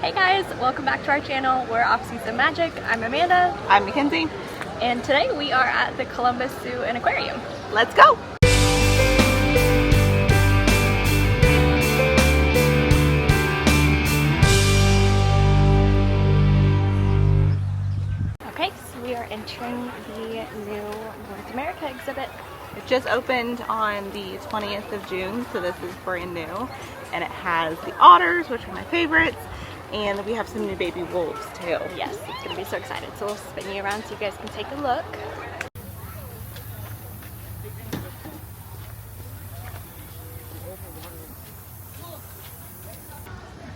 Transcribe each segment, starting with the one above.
Hey guys, welcome back to our channel. We're Off Season Magic. I'm Amanda. I'm Mackenzie. And today we are at the Columbus Zoo and Aquarium. Let's go! Okay, so we are entering the new North America exhibit. It just opened on the 20th of June, so this is brand new. And it has the otters, which are my favorites. And we have some new baby wolves too. Yes, it's going to be so excited. So we'll spin you around so you guys can take a look.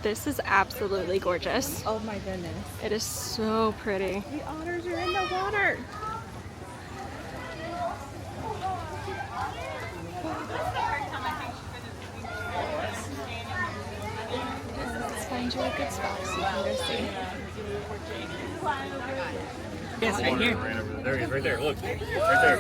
This is absolutely gorgeous. Oh my goodness. It is so pretty. The otters are in the water. Let's find you a good spot so you can go see. Yes, right here. There he is, right there. Look, right there.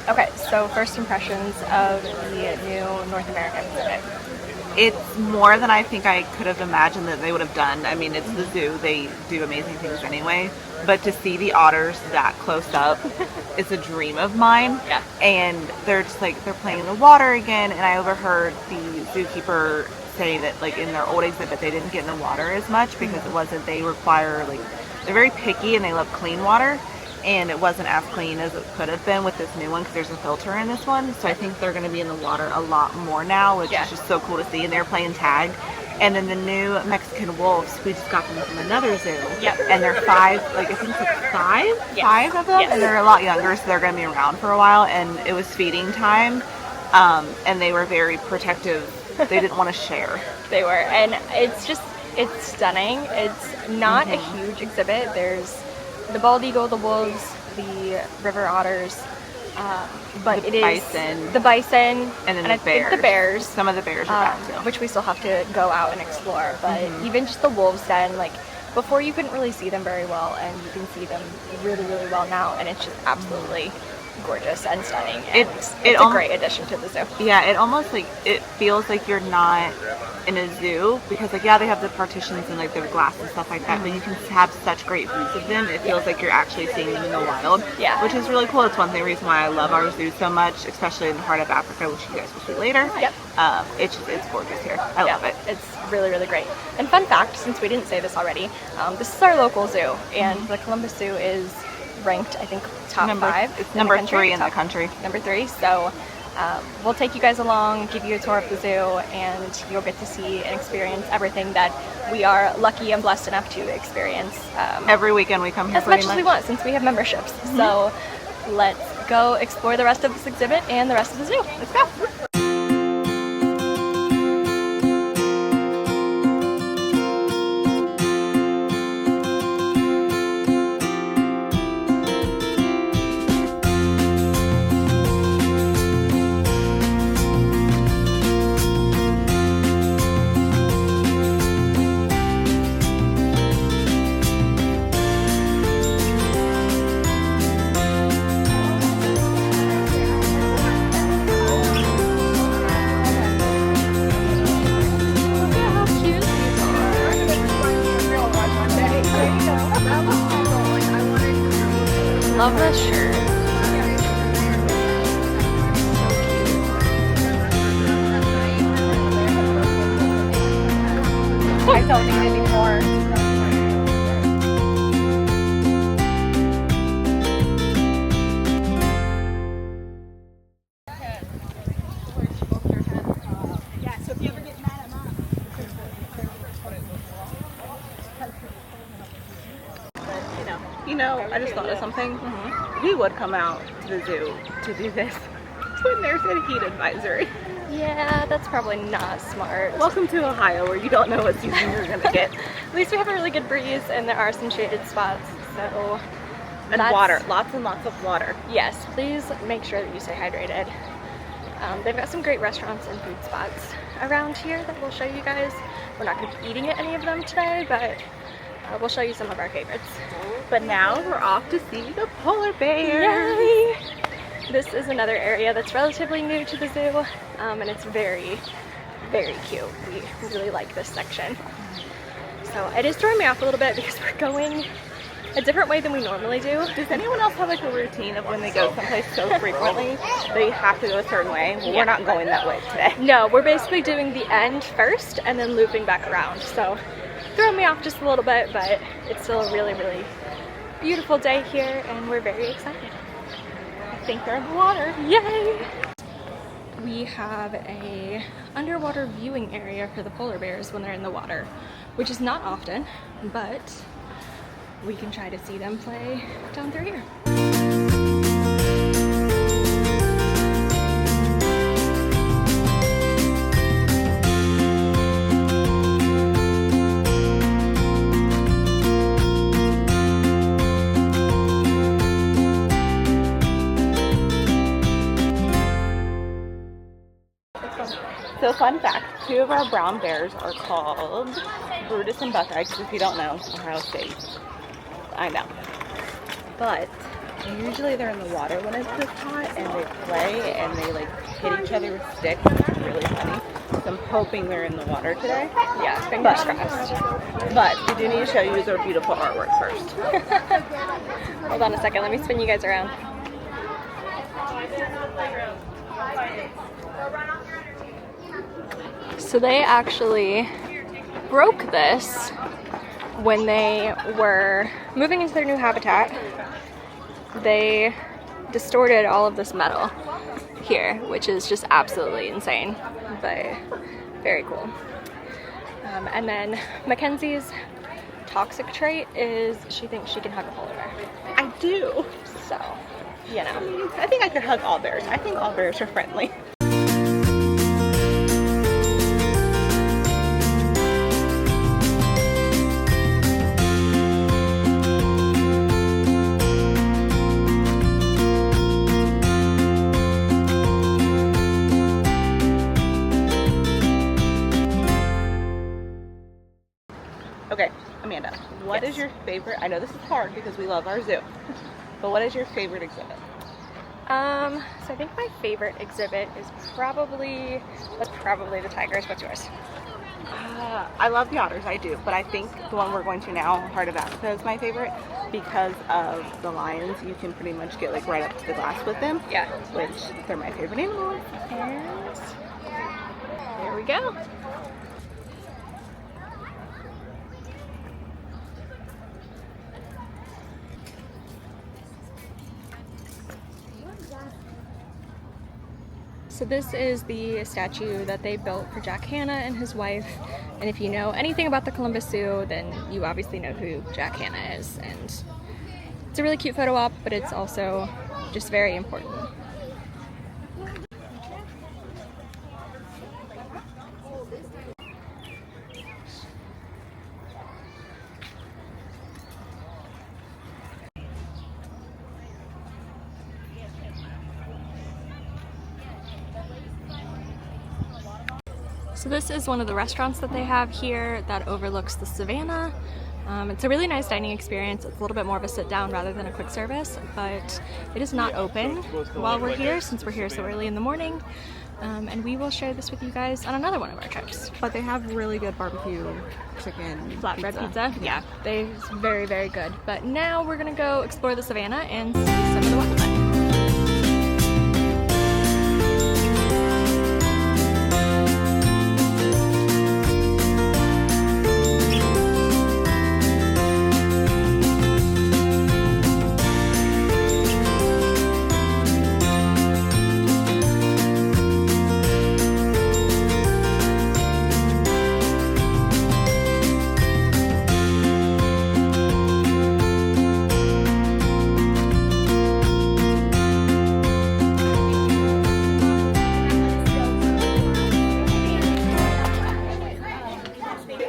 Okay, so first impressions of the new North American exhibit. It's more than I think I could have imagined that they would have done. I mean, it's the zoo. They do amazing things anyway. But to see the otters that close up is a dream of mine. Yeah. And they're just like, they're playing in the water again. And I overheard the zookeeper say that like in their old exhibit, they didn't get in the water as much because it wasn't, they require like, they're very picky and they love clean water. And it wasn't as clean as it could have been with this new one because there's a filter in this one. So I think they're going to be in the water a lot more now, which is just so cool to see. And they're playing tag. And then the new Mexican wolves, we just got them from another zoo. Yep. And they're five of them. Yes. And they're a lot younger, so they're going to be around for a while. And it was feeding time. And they were very protective. They didn't want to share. They were, and it's stunning. It's not a huge exhibit. There's the bald eagle, the wolves, the river otters, but it is the bison, and then I think the bears. Some of the bears are back too. Which we still have to go out and explore. But even just the wolves den, like before you couldn't really see them very well, and you can see them really, really well now, and it's just absolutely gorgeous and stunning. And it's a great addition to the zoo. Yeah, it almost like, it feels like you're not in a zoo because like, yeah, they have the partitions and like the glass and stuff like that, but you can have such great views of them. It feels like you're actually seeing them in the wild, which is really cool. It's one thing reason why I love our zoo so much, especially in the heart of Africa, which you guys will see later. Yep. It's gorgeous here. I love it. It's really, really great. And fun fact, since we didn't say this already, this is our local zoo, and the Columbus Zoo is ranked, I think, top 5. It's number 3 in the country. Number 3. So we'll take you guys along, give you a tour of the zoo, and you'll get to see and experience everything that we are lucky and blessed enough to experience. Every weekend we come here as much as we want, since we have memberships. So let's go explore the rest of this exhibit and the rest of the zoo. Let's go. love this shirt. I don't need any more. You know, I just thought of something. We would come out to the zoo to do this when there's a heat advisory. Yeah, that's probably not smart. Welcome to Ohio, where you don't know what season you're gonna get. At least we have a really good breeze and there are some shaded spots, so... And water, lots and lots of water. Yes, please make sure that you stay hydrated. They've got some great restaurants and food spots around here that we'll show you guys. We're not going to be eating at any of them today, but we'll show you some of our favorites. But now we're off to see the polar bears. Yay! This is another area that's relatively new to the zoo, and it's very, very cute. We really like this section. So it is throwing me off a little bit because we're going a different way than we normally do. Does anyone else have like a routine of when they go someplace so frequently they have to go a certain way? Well, we're not going that way today. No, we're basically doing the end first and then looping back around. So throwing me off just a little bit, but it's still a really, really beautiful day here and we're very excited. I think they're in the water. Yay! We have a underwater viewing area for the polar bears when they're in the water, which is not often, but we can try to see them play down through here. So fun fact, 2 of our brown bears are called Brutus and Buckeye, because if you don't know, Ohio State. I know. But usually they're in the water when it's this hot and they play and they like hit each other with sticks. It's really funny. So I'm hoping they're in the water today. Yeah, fingers crossed. But we do need to show you their beautiful artwork first. Hold on a second, let me spin you guys around. So they actually broke this when they were moving into their new habitat. They distorted all of this metal here, which is just absolutely insane, but very cool. And then Mackenzie's toxic trait is she thinks she can hug a polar bear. I do. So, you know. I think I could hug all bears. I think all bears are friendly. Okay, Amanda, what is your favorite, I know this is hard because we love our zoo, but what is your favorite exhibit? So I think my favorite exhibit is probably the tigers. What's yours? I love the otters, I do, but I think the one we're going to now, Heart of Africa, is my favorite because of the lions. You can pretty much get like right up to the glass with them. Yeah. Which they're my favorite animals. And there we go. So this is the statue that they built for Jack Hanna and his wife. And if you know anything about the Columbus Zoo, then you obviously know who Jack Hanna is. And it's a really cute photo op, but it's also just very important. So this is one of the restaurants that they have here that overlooks the savannah. It's a really nice dining experience. It's a little bit more of a sit down rather than a quick service, but it is not open while we're here since we're here so early in the morning. And we will share this with you guys on another one of our trips. But they have really good barbecue chicken Flatbread pizza. Yeah, it's very, very good. But now we're gonna go explore the savannah and see some of the wildlife.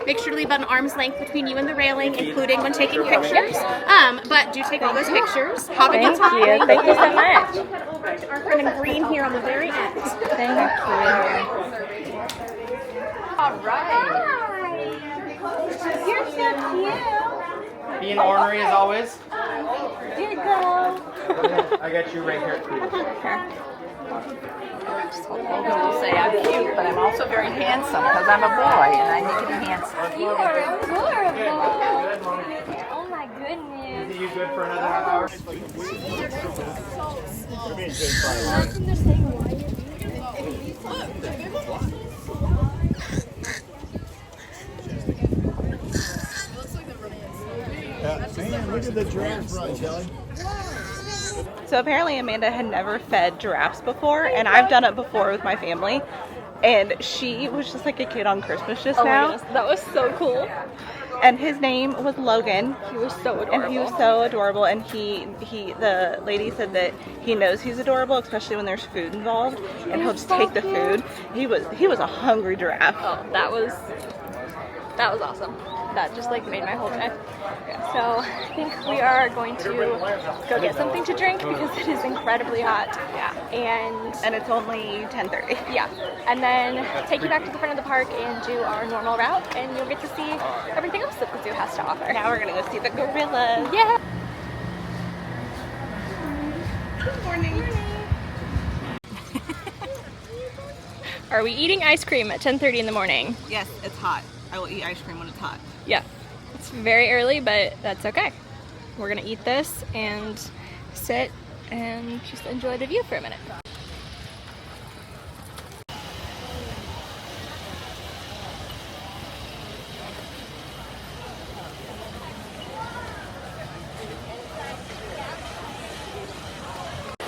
Make sure to leave an arm's length between you and the railing, including when taking pictures. But do take all those pictures. Have a good time. Thank you so much. Our friend in green here on the very end. Thank you. All right. You're so cute. Being ornery as always. Ditto. I got you right here. Logan will say I'm cute, but I'm also very handsome because I'm a boy and I need to be handsome. You are adorable. Oh my goodness. Is you good for another half hour? Man, look at the giraffe run, Kelly. So apparently Amanda had never fed giraffes before, and I've done it before with my family. And she was just like a kid on Christmas just Oh my now. goodness, that was so cool. And his name was Logan. He was so adorable. And he was so adorable, and the lady said that he knows he's adorable, especially when there's food involved, and he'll just take the food. He was a hungry giraffe. Oh, that was awesome. That just like made my whole day. So I think we are going to go get something to drink because it is incredibly hot. Yeah. And it's only 10:30. yeah, and then take you back to the front of the park and do our normal route, and you'll get to see everything else that the zoo has to offer. Now we're gonna go see the gorillas. Yeah. Good morning. Are we eating ice cream at 10:30 in the morning? Yes, it's hot. I will eat ice cream when it's hot. Yeah. It's very early, but that's okay. We're gonna eat this and sit and just enjoy the view for a minute.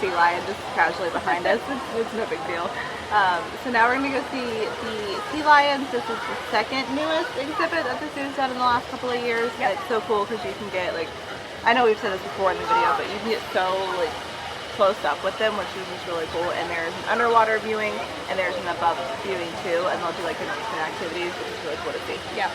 Sea lion just casually behind us. It's no big deal. So now we're gonna go see the sea lions. This is the second newest exhibit that the zoo's done in the last couple of years. Yep. It's so cool because you can get like, I know we've said this before in the video, but you can get so like close up with them, which is just really cool. And there's an underwater viewing and there's an above viewing too, and they'll do like different activities, which is really cool to see. Yeah.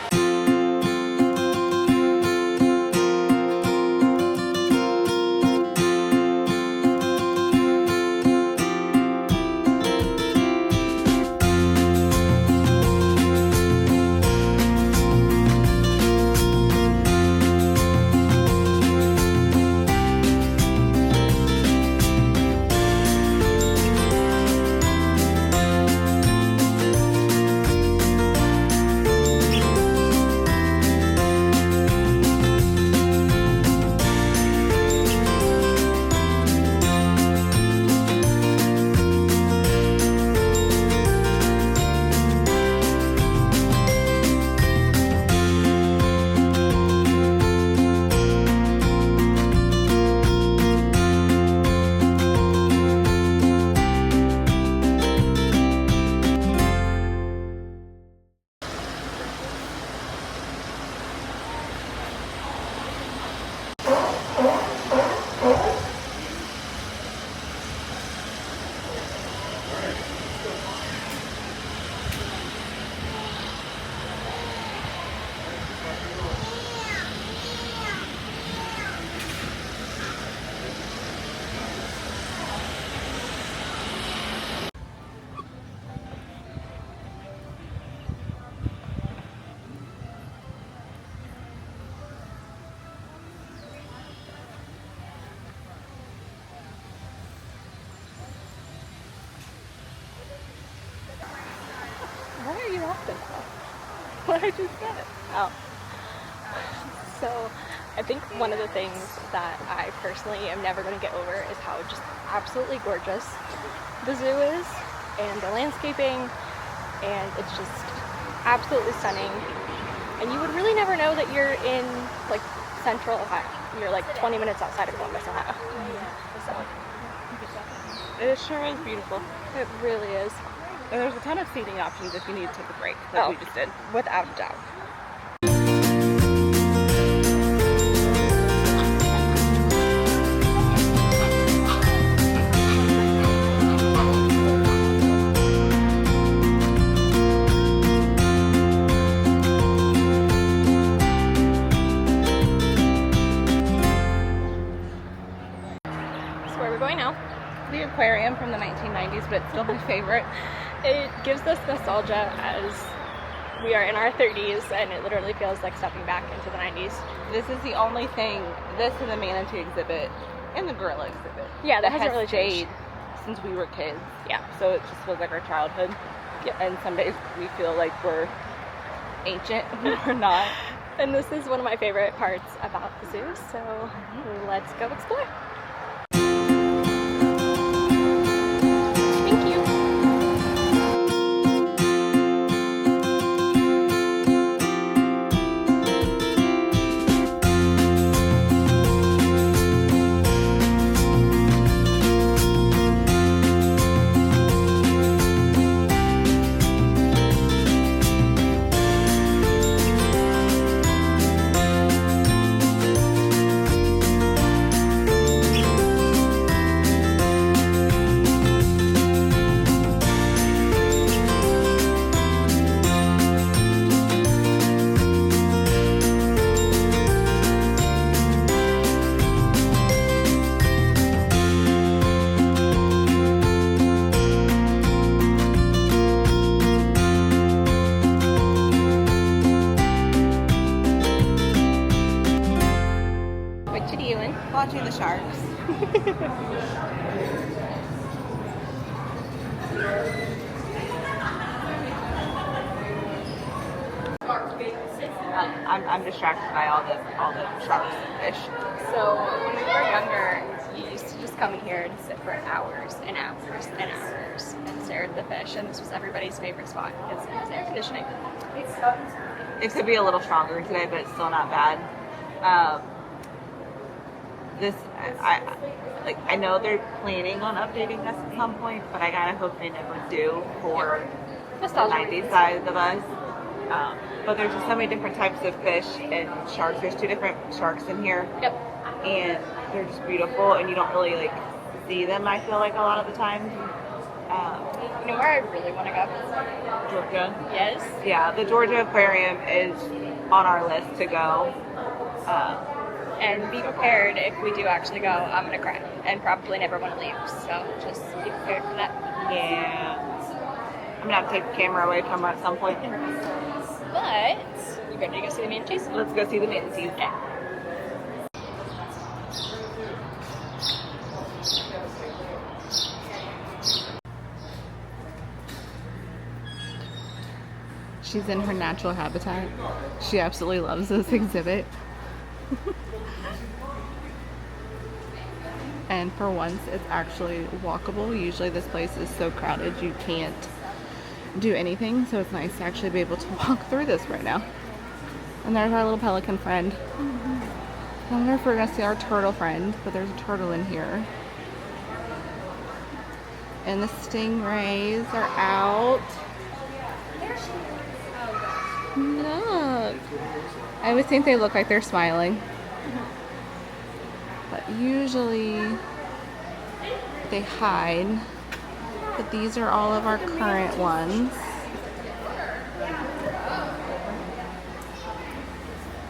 Why are you laughing about? What I just said. Oh. So, I think one of the things that I personally am never going to get over is how just absolutely gorgeous the zoo is, and the landscaping, and it's just absolutely stunning. And you would really never know that you're in like central Ohio. You're like 20 minutes outside of Columbus, Ohio. So, It sure is beautiful. it really is. And there's a ton of seating options if you need to take a break, like we just did. Without a doubt. Aquarium from the 1990s, but it's still my favorite. It gives us nostalgia as we are in our 30s, and it literally feels like stepping back into the 90s. This is the only thing, this and the manatee exhibit and the gorilla exhibit. Yeah, that hasn't has really stayed changed. since we were kids. Yeah. So it just feels like our childhood. Yep. And some days we feel like we're ancient when we're not. And this is one of my favorite parts about the zoo, so let's go explore. Thank you. What you doing? Watching the sharks. I'm distracted by all the sharks and fish. So when we were younger, you used to just come in here and sit for hours and hours and hours and stare at the fish, and this was everybody's favorite spot because it was air conditioning. It could be a little stronger today, but it's still not bad. I know they're planning on updating us at some point, but I gotta hope they never do for the 90s side of us. But there's just so many different types of fish and sharks. There's 2 different sharks in here. Yep. And they're just beautiful, and you don't really like see them, I feel like, a lot of the time. You know where I really want to go? Georgia. Yes. Yeah, the Georgia Aquarium is on our list to go. And be prepared if we do actually go, I'm going to cry and probably never want to leave. So just be prepared for that. Yeah. I'm gonna have to take the camera away from her at some point. But you ready to go see the manatees? Let's go see the manatees. Yeah. She's in her natural habitat. She absolutely loves this exhibit. And for once, it's actually walkable. Usually this place is so crowded you can't do anything, so it's nice to actually be able to walk through this right now. And there's our little pelican friend. I wonder if we're gonna see our turtle friend, but there's a turtle in here. And the stingrays are out. Look. I would think they look like they're smiling. But usually they hide. But these are all of our current ones.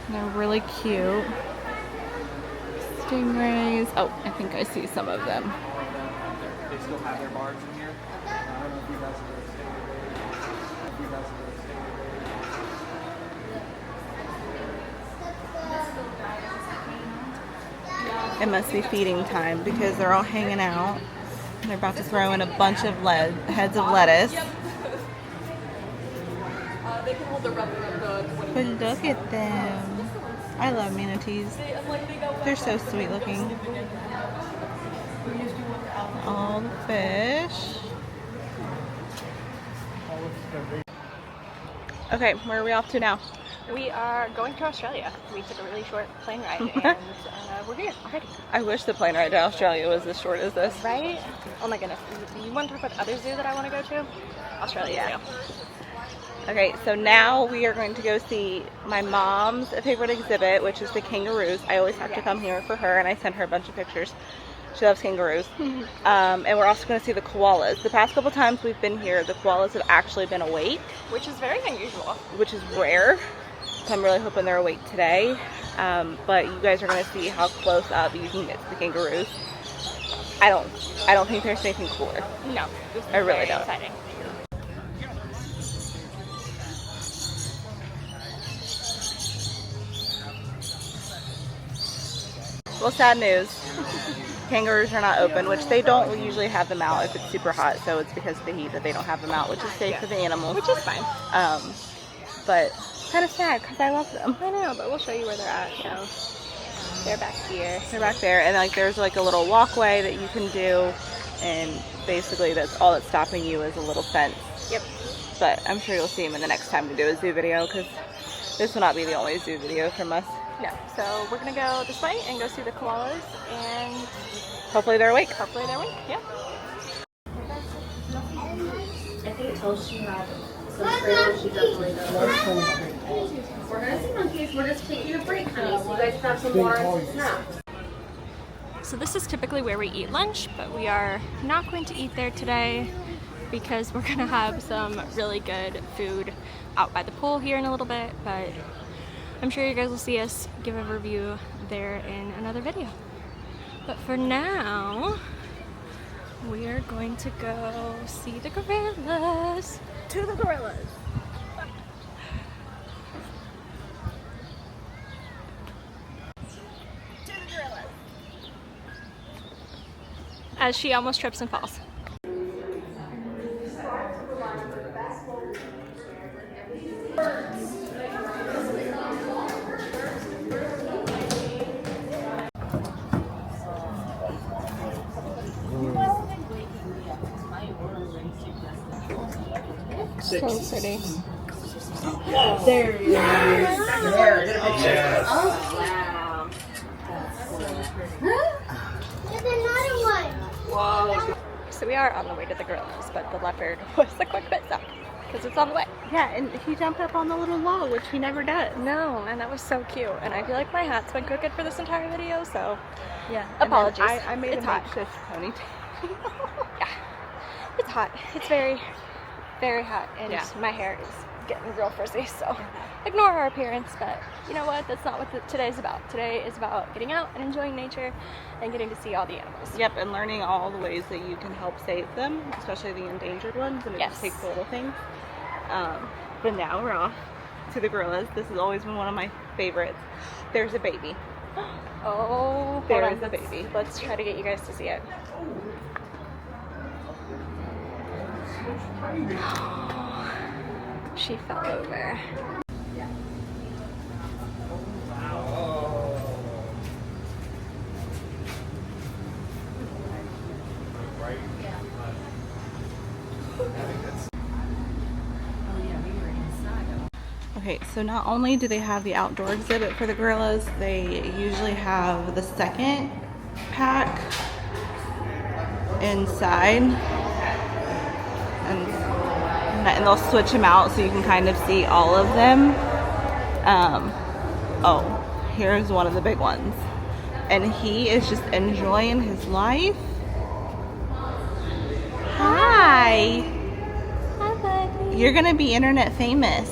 They're really cute. Stingrays. Oh, I think I see some of them. They still have their barbs in here. I don't know if you guys It must be feeding time because they're all hanging out. They're about to throw in a bunch of heads of lettuce. They can hold the rubber of But look at them. I love manatees. They're so sweet looking. All the fish. Okay, where are we off to now? We are going to Australia. We took a really short plane ride and we're here already. I wish the plane ride to Australia was as short as this. Right? Oh my goodness. You want to talk about the other zoo that I want to go to? Australia Zoo. Okay, so now we are going to go see my mom's favorite exhibit, which is the kangaroos. I always have to come here for her, and I sent her a bunch of pictures. She loves kangaroos. And we're also going to see the koalas. The past couple times we've been here, the koalas have actually been awake. Which is very unusual. Which is rare. So I'm really hoping they're awake today. But you guys are going to see how close up you can get to the kangaroos. I don't think there's anything cooler. No, I really don't. Exciting. Well, sad news. Kangaroos are not open, which they don't usually have them out if it's super hot, so it's because of the heat that they don't have them out, which is safe for the animals. Which is fine. But kind of sad because I love them. I know, but we'll show you where they're at. So they're back here. They're back there, and like there's like a little walkway that you can do, and basically that's all that's stopping you is a little fence. Yep. But I'm sure you'll see them in the next time we do a zoo video, because this will not be the only zoo video from us. No, so we're gonna go this way and go see the koalas, and Hopefully they're awake. hopefully they're awake. Yeah. I think until she had some trails, she definitely does. We're gonna see monkeys. We're just taking a break, honey. So you guys can have some water and some snacks. So this is typically where we eat lunch, but we are not going to eat there today because we're gonna have some really good food out by the pool here in a little bit, but I'm sure you guys will see us give a review there in another video. But for now, we are going to go see the gorillas. To the gorillas. As she almost trips and falls. So pretty. There it is. There, get a picture. Yes. Oh, wow. There's another one. Whoa. So we are on the way to the gorillas, but the leopard was a quick bit stuck because it's on the way. Yeah, and he jumped up on the little log, which he never does. No, and that was so cute. And I feel like my hat's been crooked for this entire video, so Yeah. apologies. I made It's a hot. makeshift ponytail. Yeah, it's hot. It's very, very hot, and Yeah. my hair is getting real frizzy. So ignore our appearance, but you know what? That's not what today's about. Today is about getting out and enjoying nature and getting to see all the animals. Yep, and learning all the ways that you can help save them, especially the endangered ones, and it Yes. just takes little things. But now we're off to the gorillas. This has always been one of my favorites. There's a baby. Oh, There hold is on. a baby. Let's try to get you guys to see it. She fell over. Okay, so not only do they have the outdoor exhibit for the gorillas, they usually have the second pack inside. And they'll switch them out so you can kind of see all of them. Oh, here's one of the big ones. And he is just enjoying his life. Hi. Hi, buddy. You're gonna be internet famous.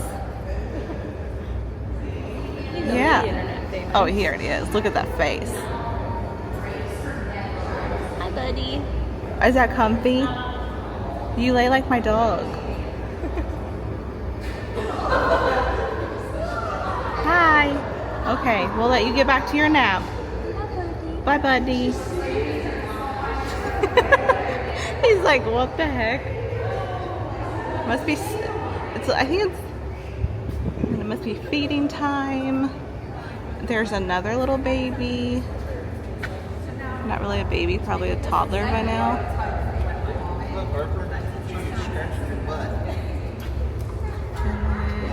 Yeah. Oh, here it is. Look at that face. Hi, buddy. Is that comfy? You lay like my dog. Hi. Okay, we'll let you get back to your nap. Bye, buddy. He's like, what the heck? Must be. I think it must be feeding time. There's another little baby. Not really a baby, probably a toddler by now.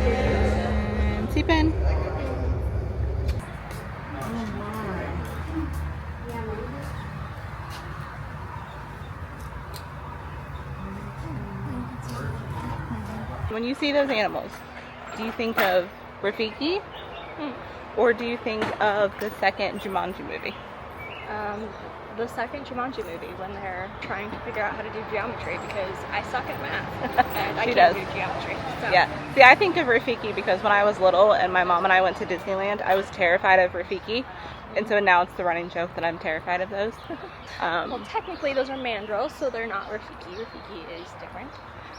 And sleeping. When you see those animals, do you think of Rafiki? Or do you think of the second Jumanji movie? the second Jumanji movie when they're trying to figure out how to do geometry because I suck at math and I She can't does. do geometry. So. Yeah. See, I think of Rafiki because when I was little and my mom and I went to Disneyland, I was terrified of Rafiki. And so now it's the running joke that I'm terrified of those. Well, technically those are mandrills, so they're not Rafiki. Rafiki is different.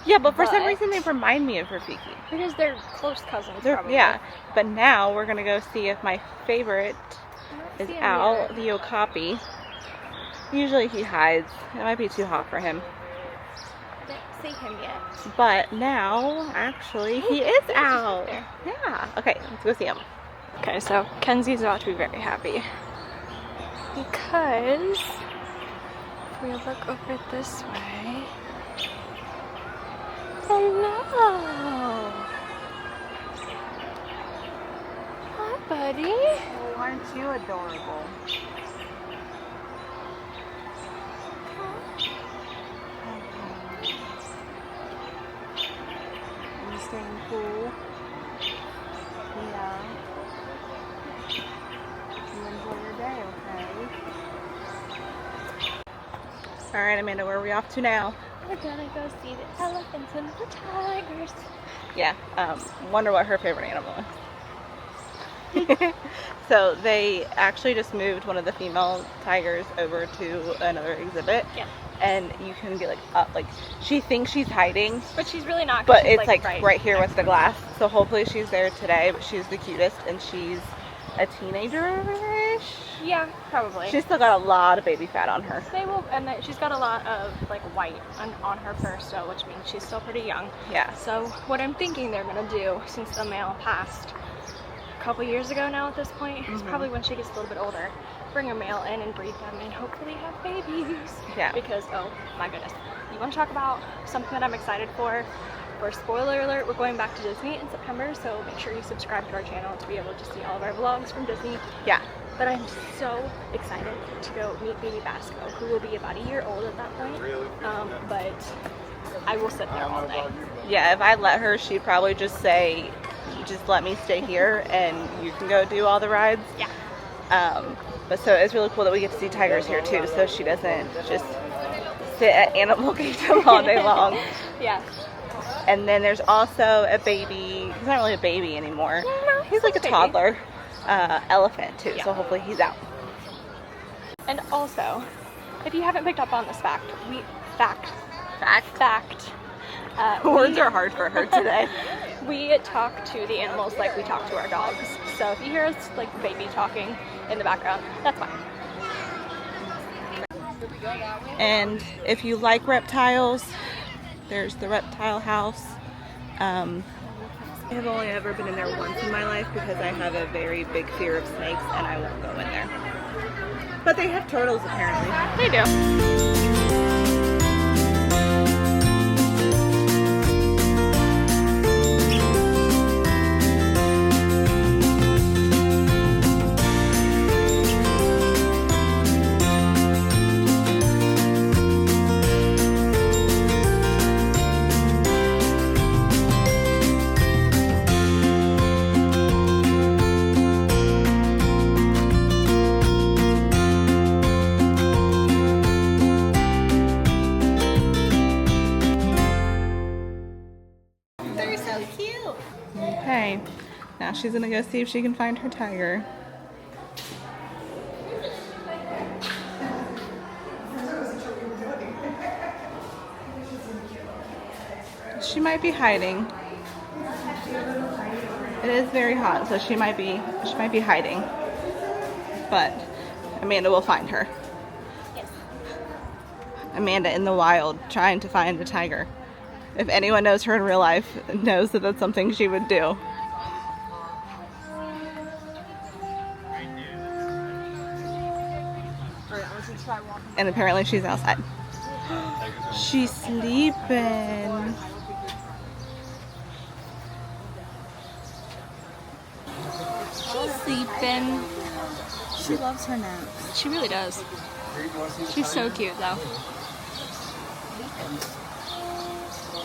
Yeah, but for some But- reason they remind me of Rafiki. Because they're close cousins, probably. Yeah, but now we're gonna go see if my favorite is see him Al, yet. the okapi. Usually he hides. It might be too hot for him. I didn't see him yet. But now, actually, he is out. there. Yeah. Okay, let's go see him. Okay, so Kenzie's about to be very happy. Because if we look over this way. Hello! Hi, buddy. Oh, aren't you adorable? Are you staying cool? Yeah. You enjoy your day, okay? Alright, Amanda, where are we off to now? We're gonna go see the elephants and the tigers. Yeah, wonder what her favorite animal is. So they actually just moved one of the female tigers over to another exhibit. Yeah. And you can get like she thinks she's hiding, But she's really not. 'Cause but she's, it's like right here with the glass. So hopefully she's there today, but she's the cutest and she's a teenager-ish. Yeah, probably. She's still got a lot of baby fat on her. They will, and she's got a lot of like white on her fur still, which means she's still pretty young. Yeah. So what I'm thinking they're gonna do, since the male passed a couple years ago now at this point, is probably when she gets a little bit older, bring a male in and breed them and hopefully have babies. Yeah. Because oh my goodness, you want to talk about something that I'm excited for? For spoiler alert, we're going back to Disney in September, so make sure you subscribe to our channel to be able to see all of our vlogs from Disney. Yeah. But I'm so excited to go meet baby Basco, who will be about a year old at that point. But I will sit there all day. Yeah, if I let her, she'd probably just say, just let me stay here and you can go do all the rides. Yeah. But so it's really cool that we get to see tigers here too, so she doesn't just sit at Animal Kingdom all day long. Yeah. And then there's also a baby, he's not really a baby anymore. No, he's like a baby. toddler elephant too, Yeah. so hopefully he's out. And also, if you haven't picked up on this fact, Words are hard for her today. we talk to the animals like we talk to our dogs. So if you hear us like baby talking in the background, that's fine. And if you like reptiles, there's the reptile house. I've only ever been in there once in my life because I have a very big fear of snakes and I won't go in there. But they have turtles apparently. They do. They're so cute. Okay, now she's gonna go see if she can find her tiger. She might be hiding. It is very hot, so she might be hiding. But Amanda will find her. Yes. Amanda in the wild trying to find the tiger. If anyone knows her in real life, knows that that's something she would do. And apparently she's outside. She's sleeping. She's sleeping. She loves her naps. She really does. She's so cute though.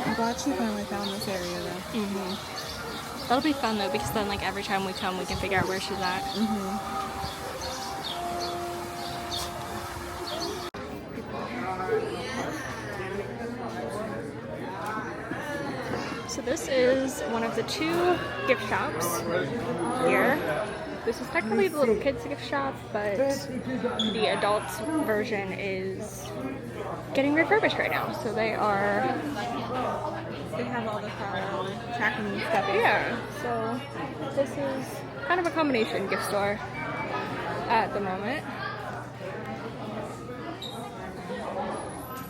I'm glad she finally found this area though. Mm-hmm. That'll be fun though, because then like every time we come we can figure out where she's at. Mm-hmm. So this is one of the 2 gift shops here. This is technically the little kids gift shop, but the adults version is getting refurbished right now. So they have all the tracking stuff. Yeah, so this is kind of a combination gift store at the moment.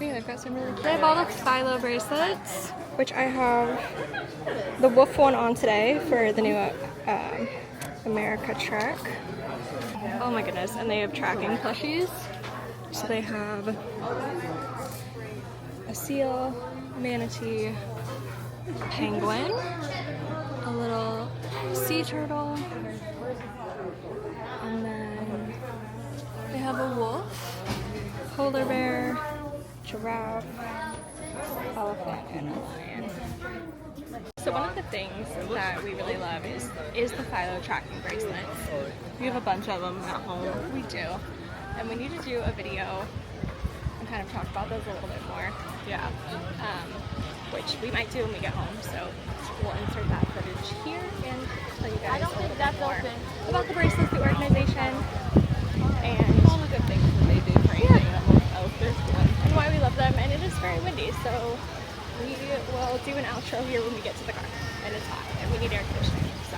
Yeah, they've got some really cute. They have all the Philo bracelets, which I have the wolf one on today for the new America track. Oh my goodness, and they have tracking plushies. So they have a seal, manatee, penguin, a little sea turtle, and then they have a wolf, polar bear, giraffe, elephant, and a lion. So one of the things that we really love is the Philo tracking bracelets. We have a bunch of them at home. We do. And we need to do a video and kind of talk about those a little bit more. Yeah. Which we might do when we get home. So we'll insert that footage here and tell you guys a little bit more about the bracelets, the organization, and all the good things that they do for animals. And why we love them. And it is very windy, so we will do an outro here when we get to the car. And it's hot, and we need air conditioning. So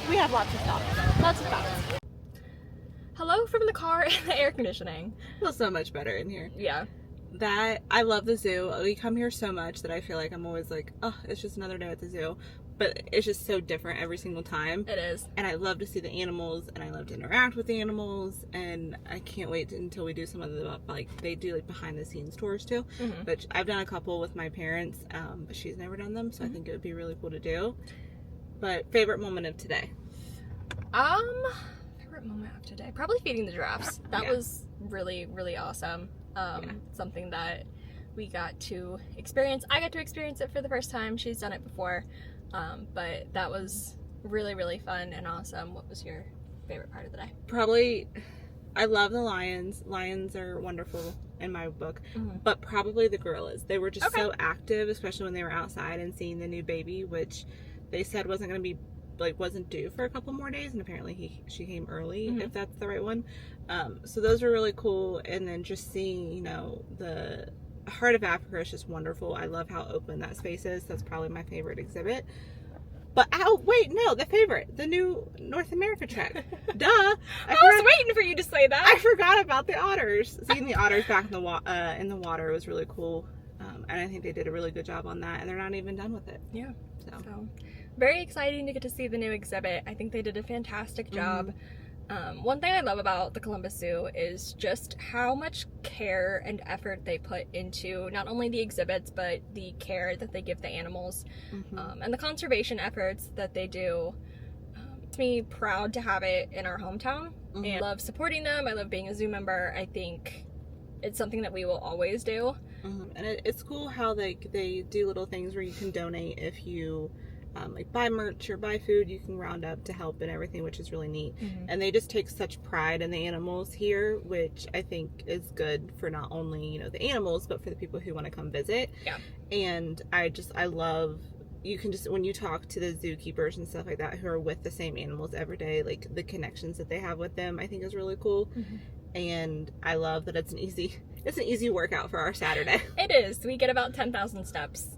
we have lots of thoughts. Lots of thoughts. Hello from the car and the air conditioning. Feels so much better in here. Yeah. I love the zoo. We come here so much that I feel like I'm always like, oh, it's just another day at the zoo. But it's just so different every single time. It is. And I love to see the animals, and I love to interact with the animals, and I can't wait until we do some of the, like, they do like behind the scenes tours too. Mm-hmm. But I've done a couple with my parents, but she's never done them, so I think it would be really cool to do. But favorite moment of today? Favorite moment of today? Probably feeding the giraffes. That was really, really awesome. Something that we got to experience. I got to experience it for the first time. She's done it before. But that was really, really fun and awesome. What was your favorite part of the day? Probably, I love the lions. Lions are wonderful in my book, but probably the gorillas. They were just so active, especially when they were outside and seeing the new baby, which they said wasn't going to be, like, wasn't due for a couple more days, and apparently she came early, if that's the right one. So those were really cool. And then just seeing, you know, the Heart of Africa is just wonderful. I love how open that space is. That's probably my favorite exhibit. But the new North America track. Duh! I was waiting for you to say that. I forgot about the otters. Seeing the otters back in the water was really cool, and I think they did a really good job on that. And they're not even done with it. Yeah. So very exciting to get to see the new exhibit. I think they did a fantastic job. One thing I love about the Columbus Zoo is just how much care and effort they put into not only the exhibits, but the care that they give the animals, and the conservation efforts that they do. Makes me proud to have it in our hometown, and I love supporting them. I love being a zoo member. I think it's something that we will always do. And it's cool how they do little things where you can donate if you like buy merch or buy food. You can round up to help and everything, which is really neat. And they just take such pride in the animals here, which I think is good for not only, you know, the animals, but for the people who want to come visit. And I love, you can just, when you talk to the zookeepers and stuff like that who are with the same animals every day, like the connections that they have with them, I think is really cool. And I love that it's an easy workout for our Saturday. It is. We get about 10,000 steps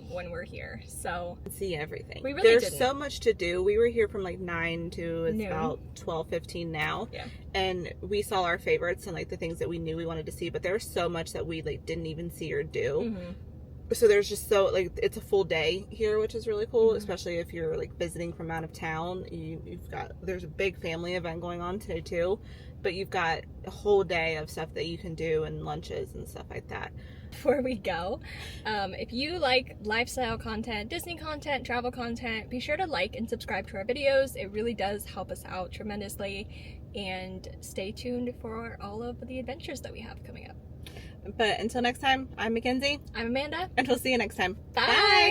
when we're here, so see everything. We really There's so much to do. We were here from like 9 to noon. About 12:15 now, and we saw our favorites and like the things that we knew we wanted to see, but there's so much that we like didn't even see or do. So there's just so, like, it's a full day here, which is really cool, especially if you're like visiting from out of town. There's a big family event going on today too, but you've got a whole day of stuff that you can do and lunches and stuff like that. Before we go, if you like lifestyle content, Disney content, travel content, be sure to like and subscribe to our videos. It really does help us out tremendously, and stay tuned for all of the adventures that we have coming up. But until next time, I'm Mackenzie. I'm Amanda. And we'll see you next time. Bye.